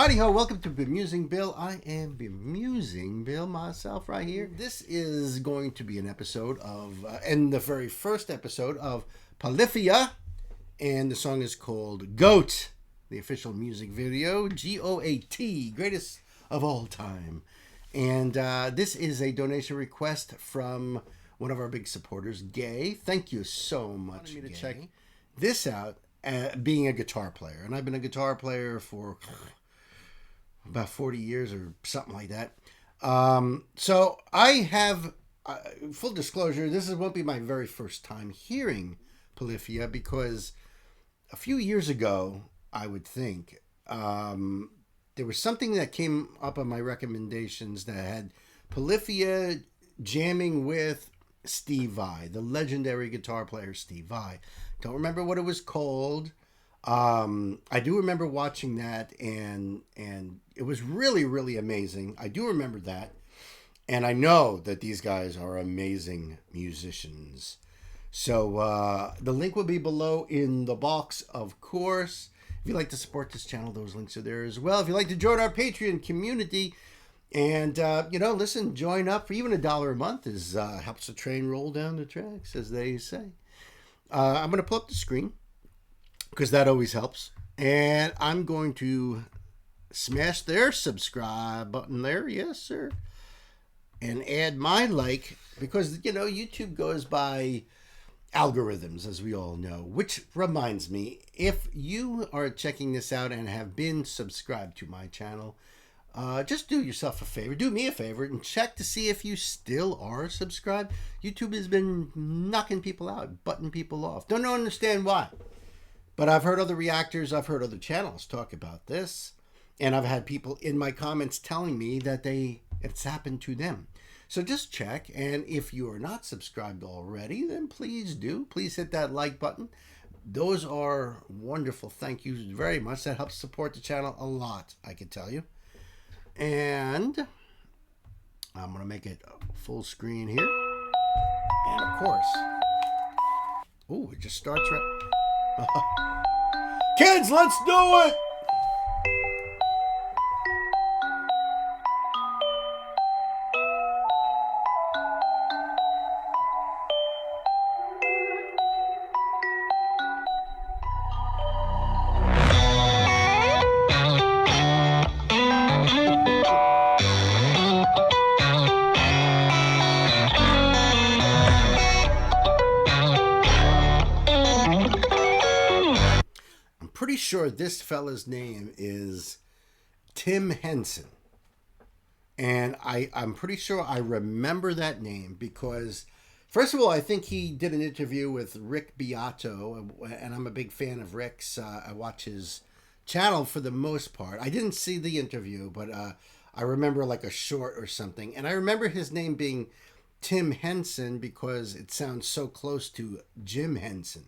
Howdy ho, welcome to Bemusing Bill. I am Bemusing Bill myself right here. This is going to be an episode of, and the very first episode of Polyphia, and the song is called G.O.A.T, the official music video, G.O.A.T, greatest of all time. And this is a donation request from one of our big supporters, Gay. Thank you so much, Gay. To check this out, being a guitar player. And I've been a guitar player for about 40 years or something like that. So I have, full disclosure, this won't be my very first time hearing Polyphia, because a few years ago, I would think, there was something that came up on my recommendations that had Polyphia jamming with Steve Vai, the legendary guitar player Steve Vai. Don't remember what it was called. I do remember watching that, and it was really, really amazing. I do remember that. And I know that these guys are amazing musicians. So the link will be below in the box, of course. If you'd like to support this channel, those links are there as well. If you'd like to join our Patreon community and, listen, join up for even $1 a month is helps the train roll down the tracks, as they say. I'm going to pull up the screen, because that always helps. And I'm going to smash their subscribe button there. Yes, sir. And add my like, because, YouTube goes by algorithms, as we all know. Which reminds me, if you are checking this out and have been subscribed to my channel, just do yourself a favor. Do me a favor and check to see if you still are subscribed. YouTube has been knocking people out, butting people off. Don't understand why. But I've heard other reactors, I've heard other channels talk about this, and I've had people in my comments telling me that it's happened to them. So just check, and if you are not subscribed already, then please do. Please hit that like button. Those are wonderful. Thank you very much. That helps support the channel a lot, I can tell you. And I'm going to make it full screen here. And of course, it just starts right... Kids, let's do it! Pretty sure this fella's name is Tim Henson, and I'm pretty sure I remember that name because, first of all, I think he did an interview with Rick Beato, and I'm a big fan of Rick's. I watch his channel for the most part. I didn't see the interview, but I remember like a short or something, and I remember his name being Tim Henson because it sounds so close to Jim Henson,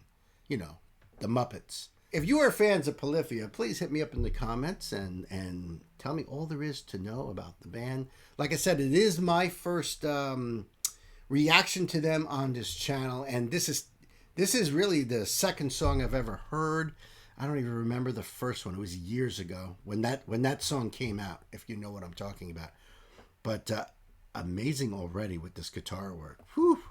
the Muppets. If you are fans of Polyphia, please hit me up in the comments and tell me all there is to know about the band. Like I said, it is my first reaction to them on this channel, and this is really the second song I've ever heard. I don't even remember the first one. It was years ago when that song came out, if you know what I'm talking about. But amazing already with this guitar work. Whew.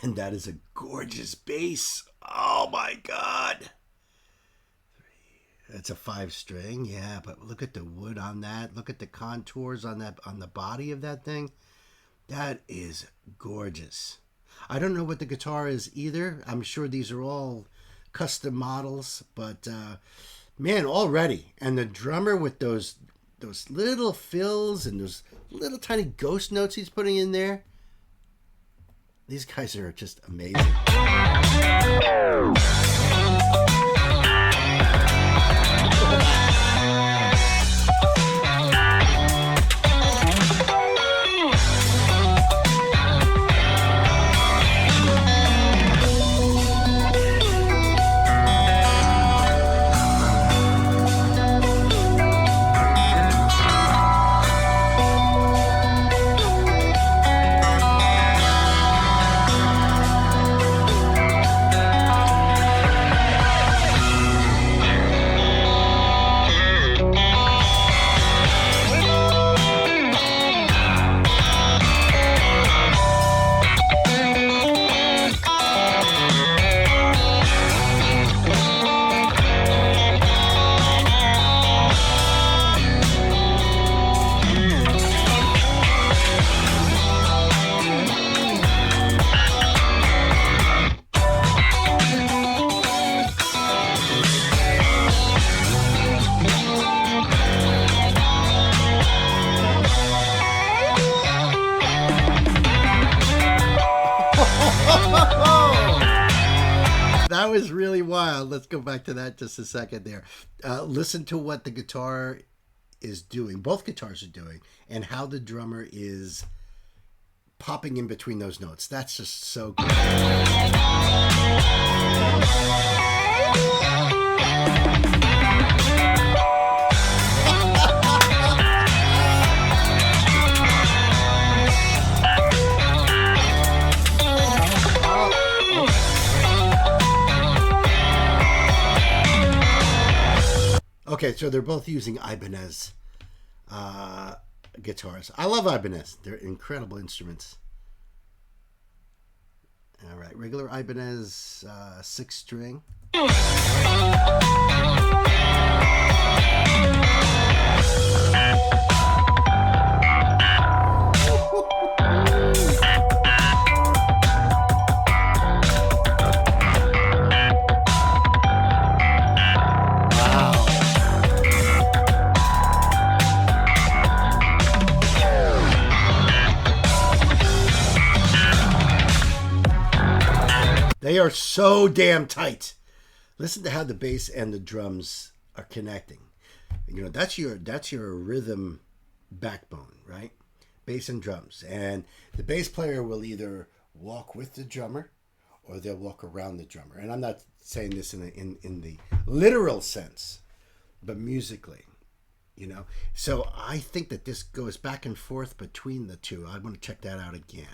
And that is a gorgeous bass. Oh my God. It's a 5-string, yeah, but look at the wood on that. Look at the contours on the body of that thing. That is gorgeous. I don't know what the guitar is either. I'm sure these are all custom models, but man, already. And the drummer with those little fills and those little tiny ghost notes he's putting in there. These guys are just amazing. That was really wild. Let's go back to that just a second there. Listen to what the guitar is doing, both guitars are doing, and how the drummer is popping in between those notes. That's just so cool. Okay, so they're both using Ibanez guitars. I love Ibanez. They're incredible instruments. All right, regular Ibanez 6-string. They are so damn tight. Listen to how the bass and the drums are connecting. You know, that's your rhythm backbone, right? Bass and drums. And the bass player will either walk with the drummer or they'll walk around the drummer. And I'm not saying this in the literal sense, but musically, you know. So I think that this goes back and forth between the two. I want to check that out again.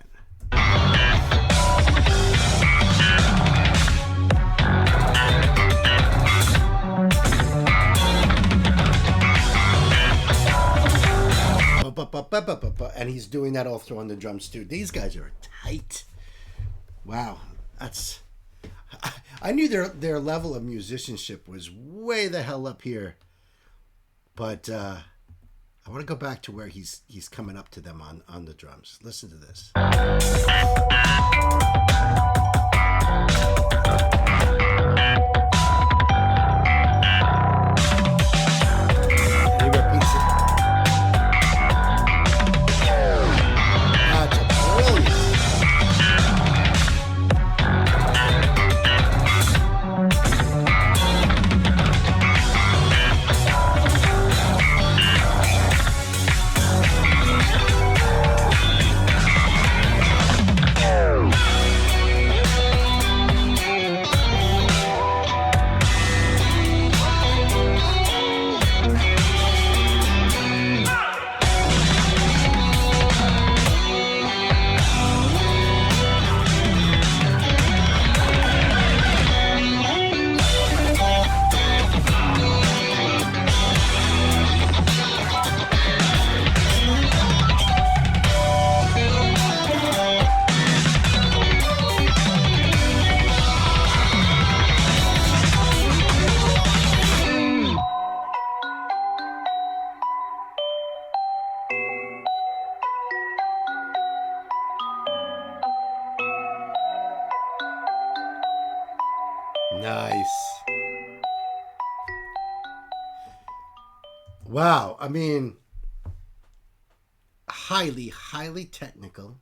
And he's doing that also on the drums too. These guys are tight. Wow, that's. I knew their level of musicianship was way the hell up here, but I want to go back to where he's coming up to them on the drums. Listen to this. Nice. Wow. I mean, highly technical.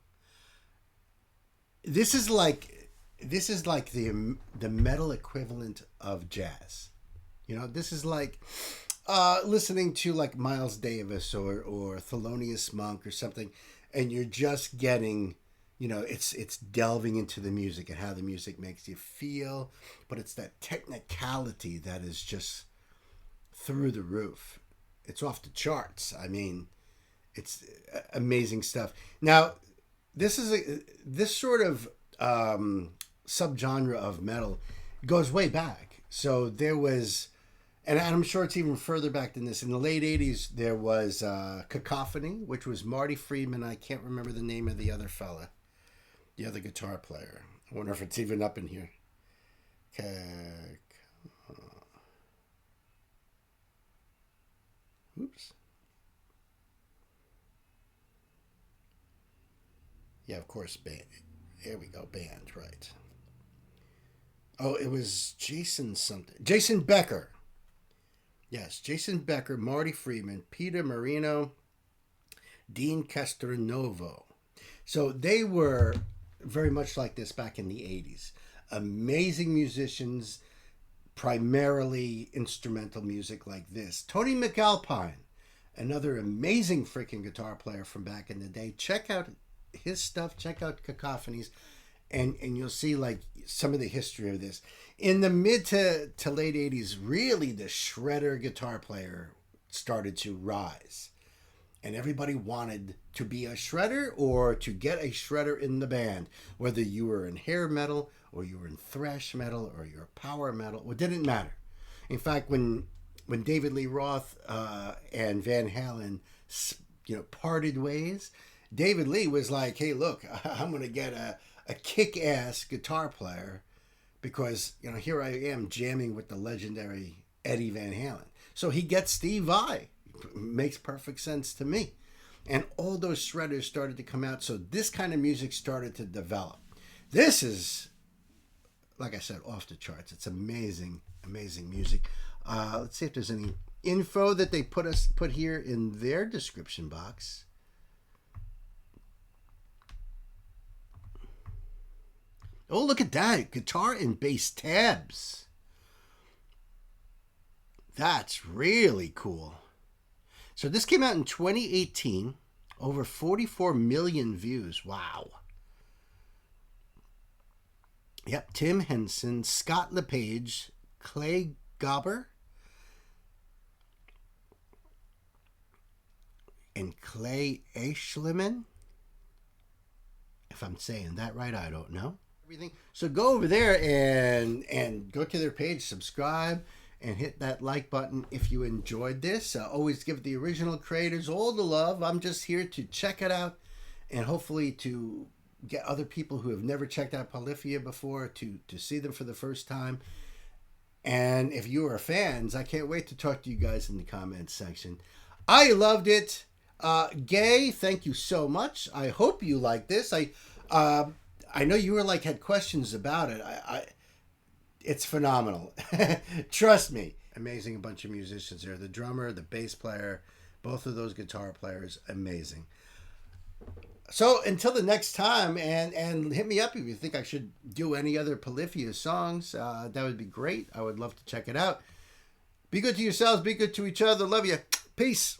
This is like the metal equivalent of jazz. You know, this is like listening to like Miles Davis or Thelonious Monk or something, and you're just getting, you know, it's delving into the music and how the music makes you feel, but it's that technicality that is just through the roof. It's off the charts. I mean, it's amazing stuff. Now, this sort of subgenre of metal goes way back. So there was, and I'm sure it's even further back than this. In the late 80s, there was Cacophony, which was Marty Friedman. I can't remember the name of the other fella. The other guitar player. I wonder if it's even up in here. Oops. Yeah, of course, band. There we go, band, right. Oh, it was Jason something. Jason Becker. Yes, Jason Becker, Marty Friedman, Peter Marino, Dean Castronovo. So they were very much like this back in the 80s. amazing musicians, primarily instrumental music like this. Tony McAlpine, another amazing freaking guitar player from back in the day. Check out his stuff, check out Cacophonies, and you'll see like some of the history of this. In the mid to late 80s, really the shredder guitar player started to rise. And everybody wanted to be a shredder or to get a shredder in the band, whether you were in hair metal or you were in thrash metal or you're power metal. It didn't matter. In fact, when David Lee Roth and Van Halen, parted ways, David Lee was like, "Hey, look, I'm going to get a kick-ass guitar player because here I am jamming with the legendary Eddie Van Halen." So he gets Steve Vai. Makes perfect sense to me. And all those shredders started to come out. So this kind of music started to develop. This is, like I said, off the charts. It's amazing, amazing music. Let's see if there's any info that they put here in their description box. Oh, look at that. Guitar and bass tabs. That's really cool. So this came out in 2018, over 44 million views. Wow. Yep, Tim Henson, Scott LePage, Clay Gobber, and Clay Eschliman. If I'm saying that right, I don't know. Everything. So go over there and go to their page, subscribe, and hit that like button if you enjoyed this. Always give the original creators all the love. I'm just here to check it out and hopefully to get other people who have never checked out Polyphia before to see them for the first time. And if you are fans, I can't wait to talk to you guys in the comments section. I loved it. Gay, thank you so much. I hope you like this. I know you were had questions about it. It's phenomenal. Trust me. Amazing, a bunch of musicians here. The drummer, the bass player, both of those guitar players, amazing. So until the next time, and hit me up if you think I should do any other Polyphia songs. That would be great. I would love to check it out. Be good to yourselves. Be good to each other. Love you. Peace.